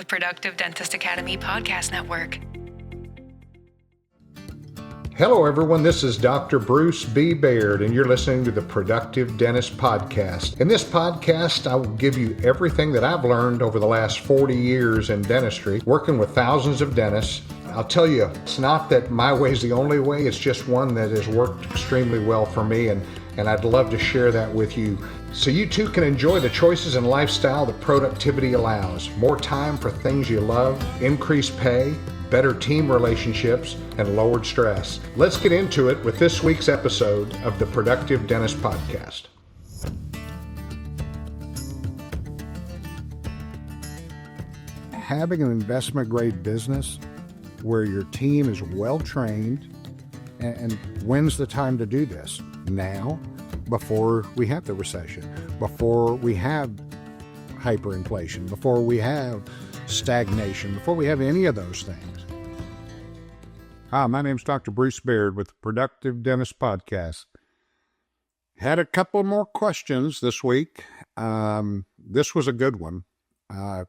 Productive Dentist Academy podcast network. Hello, everyone. This is Dr. Bruce B. Baird, and you're listening to the Productive Dentist Podcast. In this podcast, I will give you everything that I've learned over the last 40 years in dentistry, working with thousands of dentists. I'll tell you, it's not that my way is the only way. It's just one that has worked extremely well for me, and I'd love to share that with you so you too can enjoy the choices and lifestyle that productivity allows. More time for things you love, increased pay, better team relationships, and lowered stress. Let's get into it with this week's episode of the Productive Dentist Podcast. Having an investment-grade business where your team is well-trained, and when's the time to do this? Now, before we have the recession, before we have hyperinflation, before we have stagnation, before we have any of those things. Hi, my name's Dr. Bruce Baird with the Productive Dentist Podcast. Had a couple more questions this week. This was a good one.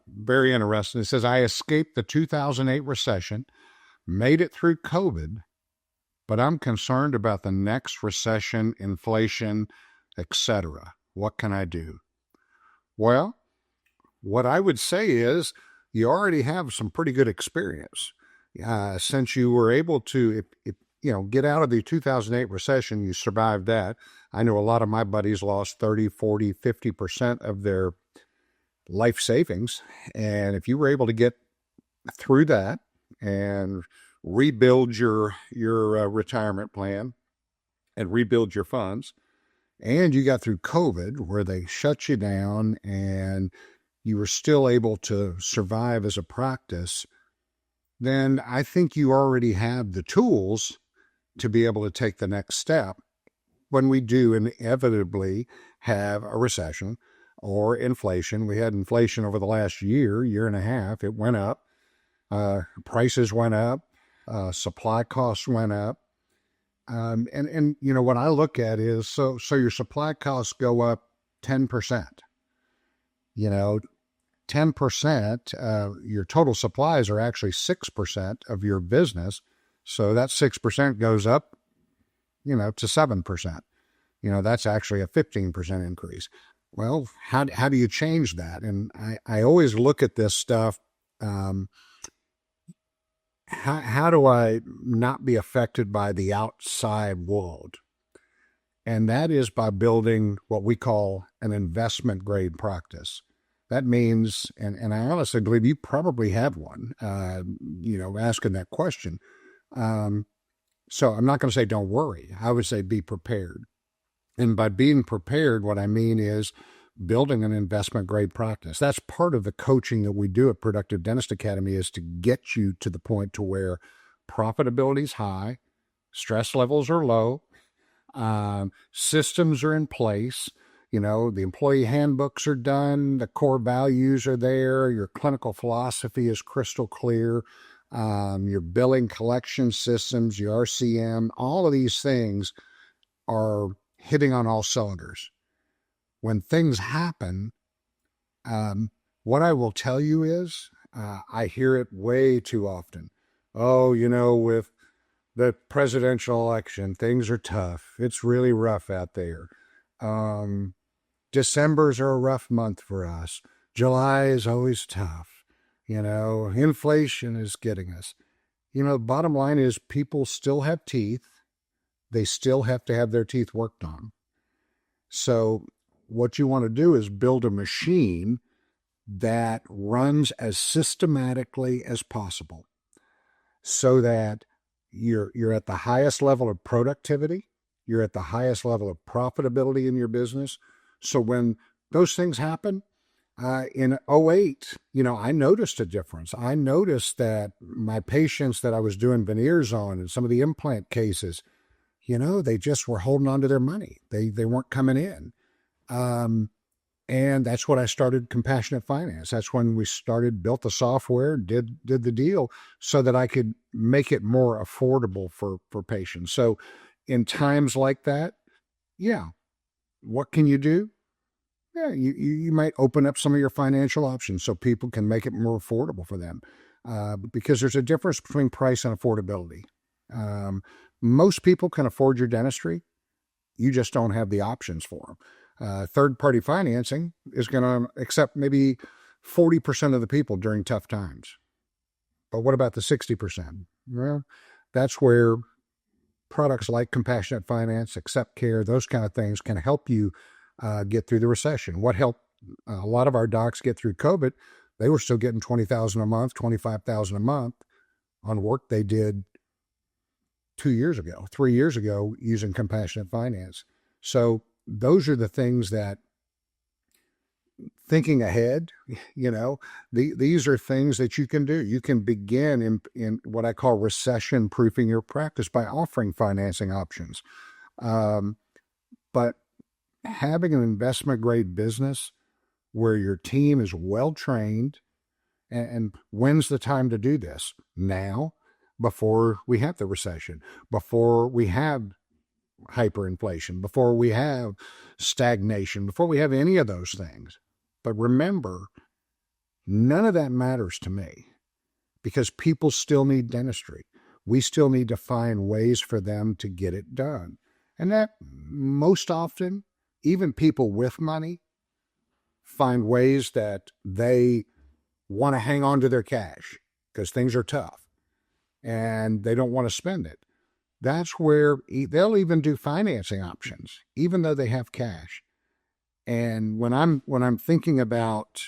Very interesting. It says, I escaped the 2008 recession, made it through COVID, but I'm concerned about the next recession, inflation, etc. What can I do? Well, what I would say is you already have some pretty good experience. Since you were able to, get out of the 2008 recession, you survived that. I know a lot of my buddies lost 30, 40, 50% of their life savings. And if you were able to get through that and rebuild your retirement plan and rebuild your funds, and you got through COVID where they shut you down and you were still able to survive as a practice, then I think you already have the tools to be able to take the next step when we do inevitably have a recession or inflation. We had inflation over the last year and a half. It went up. Prices went up. Supply costs went up. And what I look at is, so your supply costs go up 10%. 10%, your total supplies are actually 6% of your business. So that 6% goes up, to 7%. That's actually a 15% increase. Well, how do you change that? And I always look at this stuff. How do I not be affected by the outside world? And that is by building what we call an investment grade practice. That means, and I honestly believe you probably have one, asking that question. So I'm not going to say don't worry. I would say be prepared. And by being prepared, what I mean is building an investment grade practice. That's part of the coaching that we do at Productive Dentist Academy, is to get you to the point to where profitability is high, stress levels are low, systems are in place. The employee handbooks are done, the core values are there, your clinical philosophy is crystal clear, your billing collection systems, your RCM, all of these things are hitting on all cylinders. When things happen, what I will tell you is, I hear it way too often. Oh, with the presidential election, things are tough. It's really rough out there. Decembers are a rough month for us. July is always tough. Inflation is getting us. The bottom line is people still have teeth. They still have to have their teeth worked on. So what you want to do is build a machine that runs as systematically as possible so that you're at the highest level of productivity. You're at the highest level of profitability in your business. So when those things happen, in 2008, I noticed a difference. I noticed that my patients that I was doing veneers on and some of the implant cases, they just were holding on to their money. They weren't coming in. And that's when I started Compassionate Finance. That's when we built the software, did the deal so that I could make it more affordable for patients. So in times like that, what can you do? Yeah, you might open up some of your financial options so people can make it more affordable for them, because there's a difference between price and affordability. Um, Most people can afford your dentistry. You just don't have the options for them. Third-party financing is going to accept maybe 40% of the people during tough times. But what about the 60%? Well, that's where products like compassionate finance, accept care, those kind of things can help you get through the recession. What helped a lot of our docs get through COVID, they were still getting $20,000 a month, $25,000 a month on work they did 2 years ago, 3 years ago, using compassionate finance. So those are the things that, thinking ahead, these are things that you can do. You can begin in what I call recession proofing your practice by offering financing options. Um, but having an investment grade business where your team is well trained, and when's the time to do this? Now, before we have the recession, before we have hyperinflation, before we have stagnation, before we have any of those things. But remember, none of that matters to me, because people still need dentistry. We still need to find ways for them to get it done. And that, most often, even people with money find ways that they want to hang on to their cash because things are tough and they don't want to spend it. That's where they'll even do financing options, even though they have cash. And when I'm thinking about,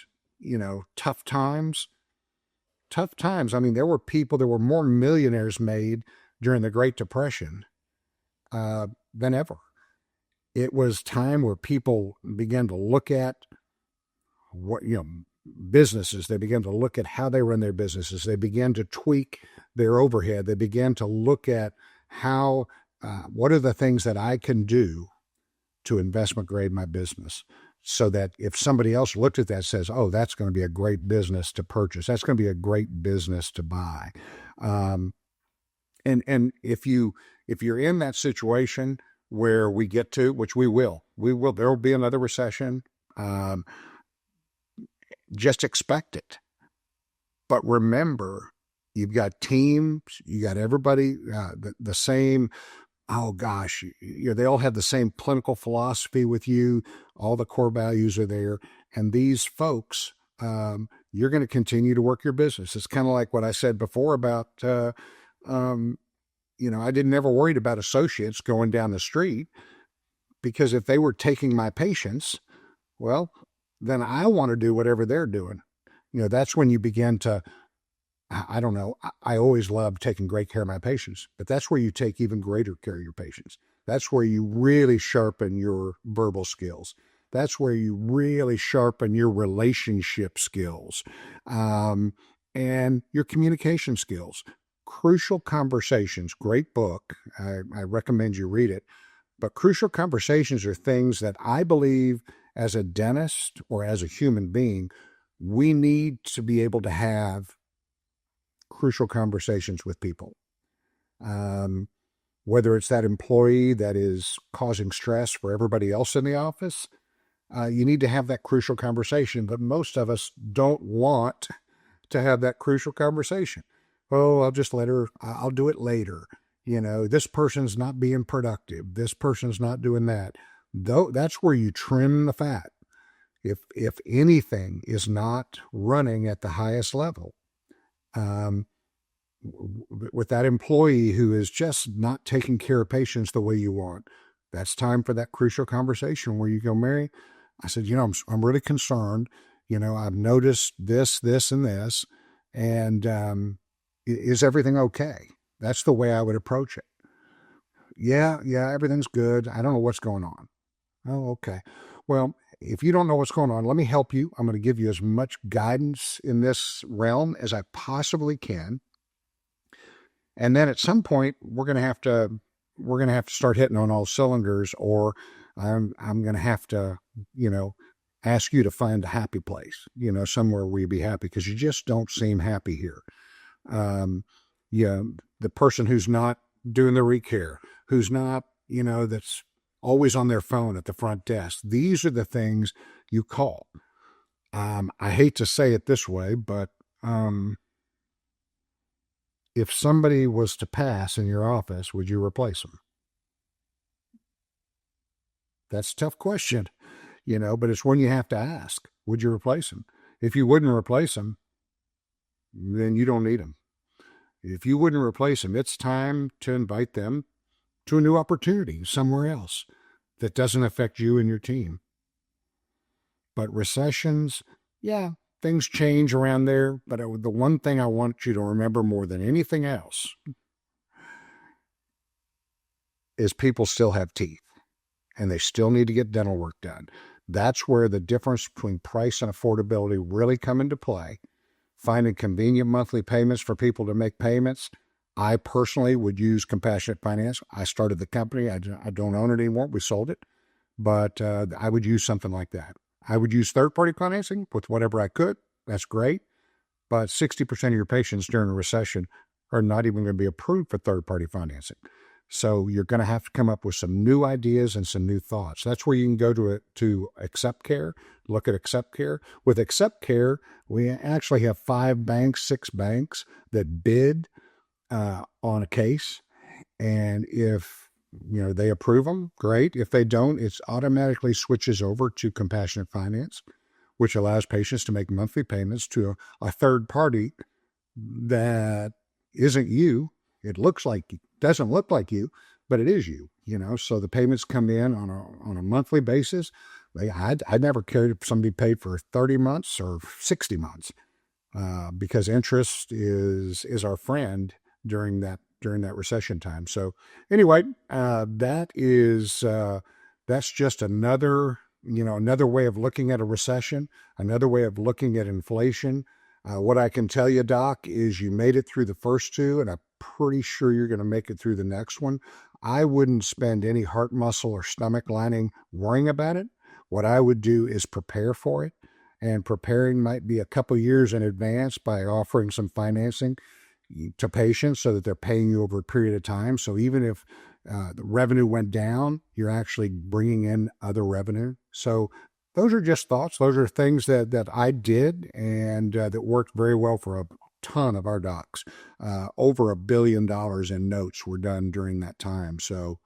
tough times, I mean, there were more millionaires made during the Great Depression than ever. It was time where people began to look at what, businesses. They began to look at how they run their businesses. They began to tweak their overhead. They began to look at how, what are the things that I can do to investment grade my business, so that if somebody else looked at that and says, oh, that's going to be a great business to purchase, that's going to be a great business to buy. And if you're in that situation where we get to, which we will, there will be another recession. Just expect it. But remember, you've got teams, you got everybody the same. Oh gosh, they all have the same clinical philosophy with you. All the core values are there, and these folks, you're going to continue to work your business. It's kind of like what I said before about, I didn't ever worried about associates going down the street, because if they were taking my patients, well, then I want to do whatever they're doing. That's when you begin to, I don't know, I always love taking great care of my patients, but that's where you take even greater care of your patients. That's where you really sharpen your verbal skills. That's where you really sharpen your relationship skills, and your communication skills. Crucial Conversations, great book. I recommend you read it. But Crucial Conversations are things that I believe, as a dentist or as a human being, we need to be able to have crucial conversations with people. Whether it's that employee that is causing stress for everybody else in the office, you need to have that crucial conversation. But most of us don't want to have that crucial conversation. Oh, I'll do it later. This person's not being productive. This person's not doing that. Though that's where you trim the fat. If anything is not running at the highest level, with that employee who is just not taking care of patients the way you want, that's time for that crucial conversation where you go, Mary, I said, I'm really concerned. I've noticed this, and this, and is everything okay? That's the way I would approach it. Yeah, everything's good. I don't know what's going on. Oh, okay. Well, if you don't know what's going on, let me help you. I'm going to give you as much guidance in this realm as I possibly can. And then at some point, we're going to have to start hitting on all cylinders, or I'm going to have to, ask you to find a happy place, somewhere where you'd be happy, because you just don't seem happy here. The person who's not doing the recare, who's not, that's always on their phone at the front desk. These are the things you call. I hate to say it this way, but if somebody was to pass in your office, would you replace them? That's a tough question, but it's one you have to ask. Would you replace them? If you wouldn't replace them, then you don't need them. If you wouldn't replace them, it's time to invite them to a new opportunity somewhere else that doesn't affect you and your team. But recessions, yeah, things change around there. But the one thing I want you to remember more than anything else is people still have teeth and they still need to get dental work done. That's where the difference between price and affordability really come into play. Finding convenient monthly payments for people to make payments. I personally would use compassionate finance. I started the company. I don't own it anymore. We sold it. But I would use something like that. I would use third-party financing with whatever I could. That's great. But 60% of your patients during a recession are not even going to be approved for third-party financing. So you're going to have to come up with some new ideas and some new thoughts. That's where you can go to Accept Care, look at Accept Care. With Accept Care, we actually have 6 banks that bid on a case. And if they approve them, great. If they don't, it automatically switches over to compassionate finance, which allows patients to make monthly payments to a third party that isn't you. It doesn't look like you, but it is you. So the payments come in on a monthly basis. I'd never cared if somebody paid for 30 months or 60 months because interest is our friend during that recession time. So anyway, that's just another way of looking at a recession, another way of looking at inflation. What I can tell you, Doc, is you made it through the first two, and I'm pretty sure you're going to make it through the next one. I wouldn't spend any heart muscle or stomach lining worrying about it. What I would do is prepare for it, and preparing might be a couple years in advance by offering some financing to patients so that they're paying you over a period of time. So even if the revenue went down, you're actually bringing in other revenue. So those are just thoughts. Those are things that I did and that worked very well for a ton of our docs. Over $1 billion in notes were done during that time. So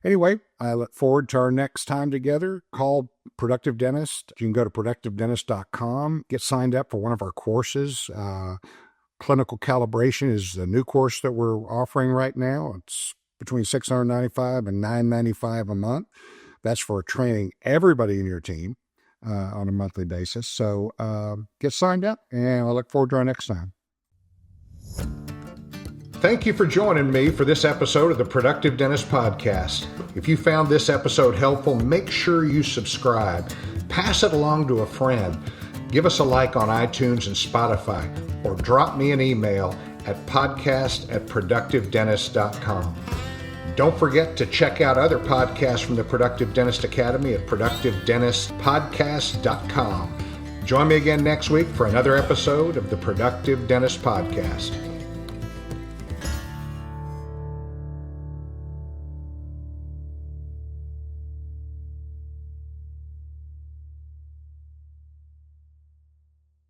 anyway, I look forward to our next time together. Call Productive Dentist. You can go to productivedentist.com, get signed up for one of our courses. Clinical calibration is the new course that we're offering right now. It's between $695 and $995 a month. That's for training everybody in your team on a monthly basis. So get signed up, and I look forward to our next time. Thank you for joining me for this episode of the Productive Dentist Podcast. If you found this episode helpful, make sure you subscribe. Pass it along to a friend. Give us a like on iTunes and Spotify, or drop me an email at podcast@productivedentist.com. Don't forget to check out other podcasts from the Productive Dentist Academy at productivedentistpodcast.com. Join me again next week for another episode of the Productive Dentist Podcast.